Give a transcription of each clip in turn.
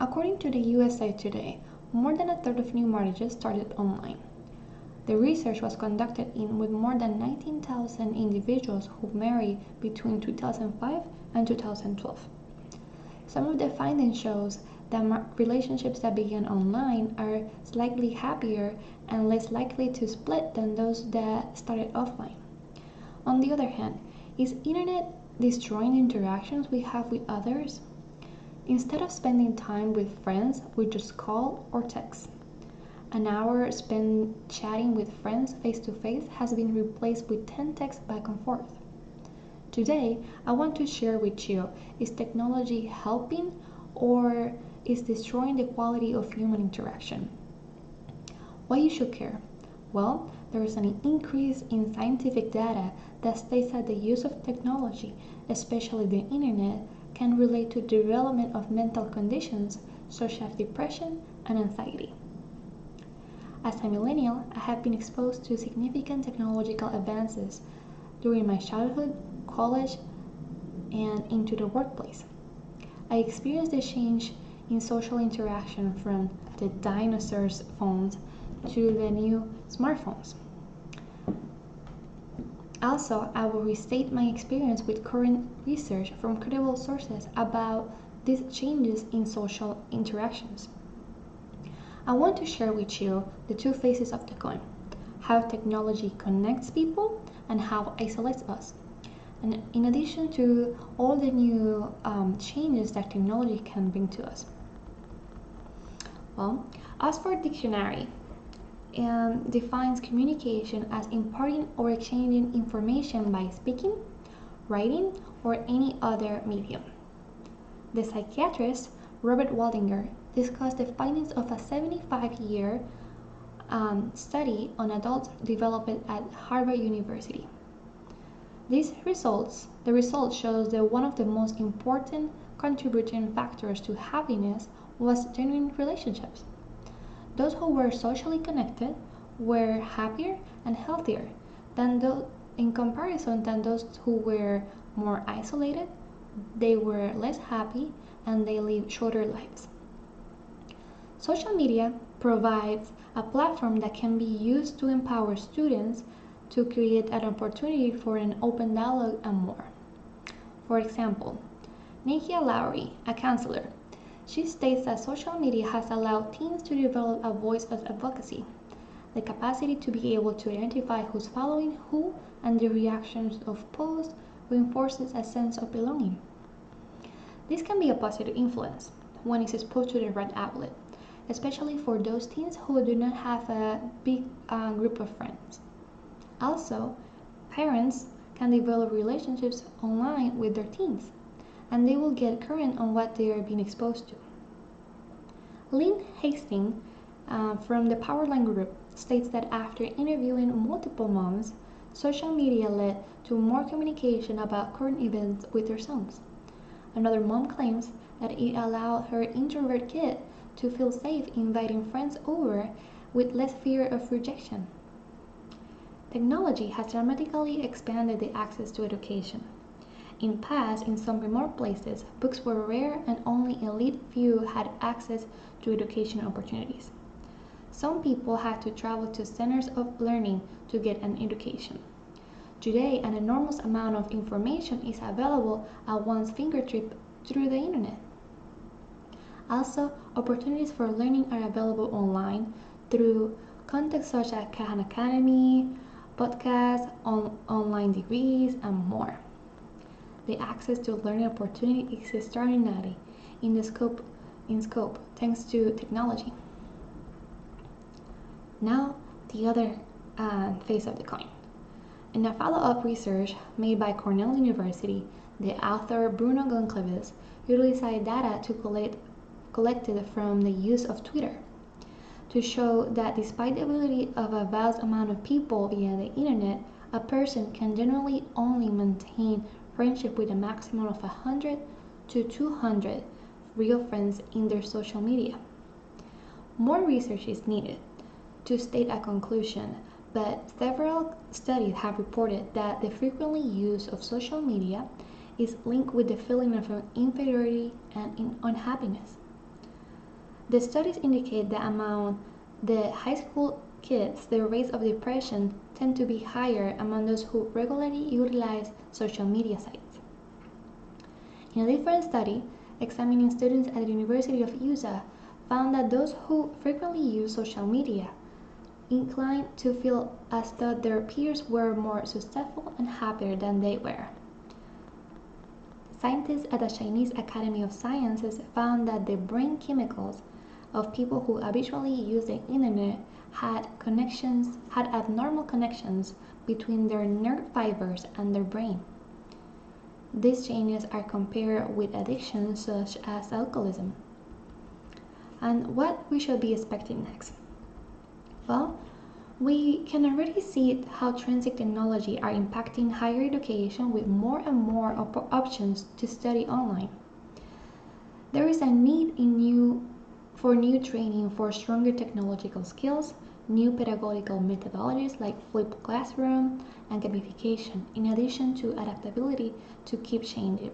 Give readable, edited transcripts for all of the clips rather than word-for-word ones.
According to the USA Today, more than a third of new marriages started online. The research was conducted with more than 19,000 individuals who married between 2005 and 2012. Some of the findings shows that relationships that began online are slightly happier and less likely to split than those that started offline. On the other hand, is internet destroying the interactions we have with others? Instead of spending time with friends, we just call or text. An hour spent chatting with friends face to face has been replaced with 10 texts back and forth. Today, I want to share with you, is technology helping or is destroying the quality of human interaction? Why you should care? Well, there is an increase in scientific data that states that the use of technology, especially the internet, can relate to development of mental conditions such as depression and anxiety. As a millennial, I have been exposed to significant technological advances during my childhood, college, and into the workplace. I experienced the change in social interaction from the dinosaurs phones to the new smartphones. Also, I will restate my experience with current research from credible sources about these changes in social interactions. I want to share with you the two faces of the coin, how technology connects people and how it isolates us. And in addition to all the new changes that technology can bring to us. Well, Oxford Dictionary defines communication as imparting or exchanging information by speaking, writing, or any other medium. The psychiatrist Robert Waldinger discussed the findings of a 75-year study on adults developed at Harvard University. The results shows that one of the most important contributing factors to happiness was genuine relationships. Those who were socially connected were happier and healthier than those in comparison than those who were more isolated. They were less happy and they lived shorter lives. Social media provides a platform that can be used to empower students to create an opportunity for an open dialogue and more. For example, Nikia Lowry, a counselor, she states that social media has allowed teens to develop a voice of advocacy, the capacity to be able to identify who's following who, and the reactions of posts reinforces a sense of belonging. This can be a positive influence when it's exposed to the right outlet, especially for those teens who do not have a big group of friends. Also, parents can develop relationships online with their teens, and they will get current on what they are being exposed to. Lynn Hastings from the Powerline Group states that after interviewing multiple moms, social media led to more communication about current events with their sons. Another mom claims that it allowed her introvert kid to feel safe inviting friends over with less fear of rejection. Technology has dramatically expanded the access to education. In past, in some remote places, books were rare and only elite few had access to education opportunities. Some people had to travel to centers of learning to get an education. Today, an enormous amount of information is available at one's fingertip through the internet. Also, opportunities for learning are available online through contexts such as Khan Academy, podcasts, online degrees, and more. The access to learning opportunity is extraordinary in scope thanks to technology. Now, the other face of the coin. In a follow-up research made by Cornell University, the author Bruno Goncalves utilized data collected from the use of Twitter to show that despite the ability of a vast amount of people via the internet, a person can generally only maintain friendship with a maximum of 100 to 200 real friends in their social media. More research is needed to state a conclusion, but several studies have reported that the frequently use of social media is linked with the feeling of inferiority and unhappiness. The studies indicate that among the high school kids, the rates of depression tend to be higher among those who regularly utilize social media sites. In a different study, examining students at the University of Utah found that those who frequently use social media inclined to feel as though their peers were more successful and happier than they were. Scientists at the Chinese Academy of Sciences found that the brain chemicals of people who habitually use the internet had abnormal connections between their nerve fibers and their brain. These changes are compared with addictions such as alcoholism. And what we should be expecting next? Well, we can already see how trends in technology are impacting higher education with more and more options to study online. There is a need for new training for stronger technological skills, new pedagogical methodologies like flipped classroom and gamification, in addition to adaptability to keep changing.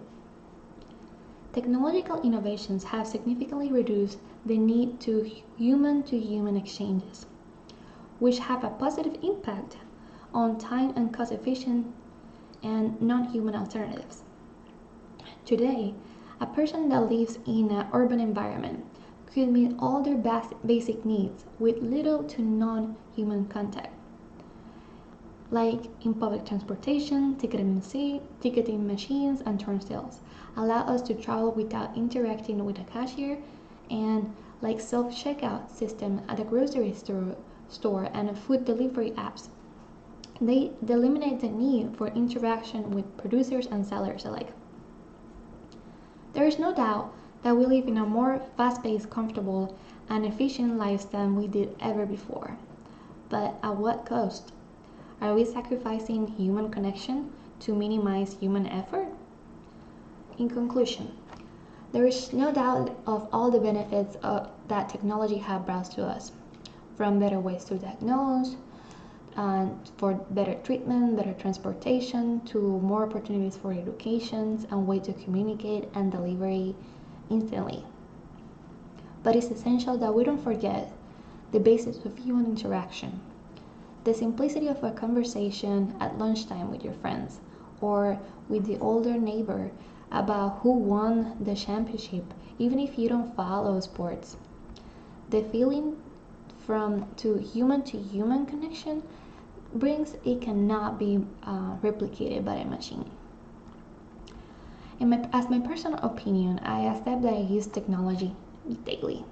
Technological innovations have significantly reduced the need to human exchanges, which have a positive impact on time and cost efficient and non-human alternatives. Today, a person that lives in an urban environment could meet all their basic needs with little to non-human contact, like in public transportation, ticketing machines, and turnstiles, allow us to travel without interacting with a cashier, and like self-checkout system at a grocery store and food delivery apps. They eliminate the need for interaction with producers and sellers alike. There is no doubt that we live in a more fast-paced, comfortable, and efficient life than we did ever before. But at what cost? Are we sacrificing human connection to minimize human effort? In conclusion, there is no doubt of all the benefits that technology has brought to us, from better ways to diagnose, for better treatment, better transportation, to more opportunities for education and way to communicate and delivery instantly. But it's essential that we don't forget the basics of human interaction. The simplicity of a conversation at lunchtime with your friends or with the older neighbor about who won the championship, even if you don't follow sports. The feeling to human connection it cannot be replicated by a machine. As my personal opinion, I accept that I use technology daily,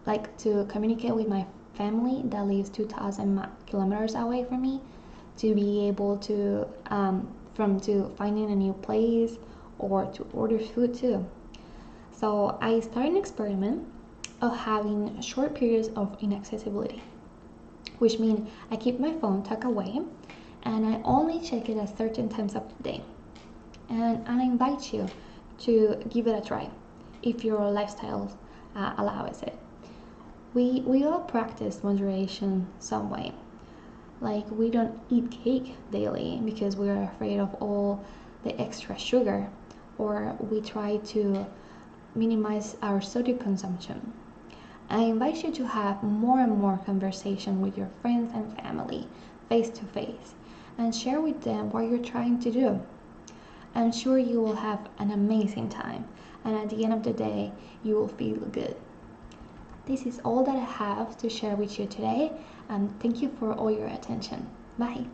like to communicate with my family that lives 2,000 kilometers away from me, to be able to to finding a new place or to order food too. So I started an experiment of having short periods of inaccessibility, which means I keep my phone tucked away and I only check it at certain times of the day. And I invite you to give it a try if your lifestyle allows it. We all practice moderation some way. Like we don't eat cake daily because we're afraid of all the extra sugar, or we try to minimize our sodium consumption. I invite you to have more and more conversation with your friends and family face to face and share with them what you're trying to do. I'm sure you will have an amazing time, and at the end of the day, you will feel good. This is all that I have to share with you today, and thank you for all your attention. Bye.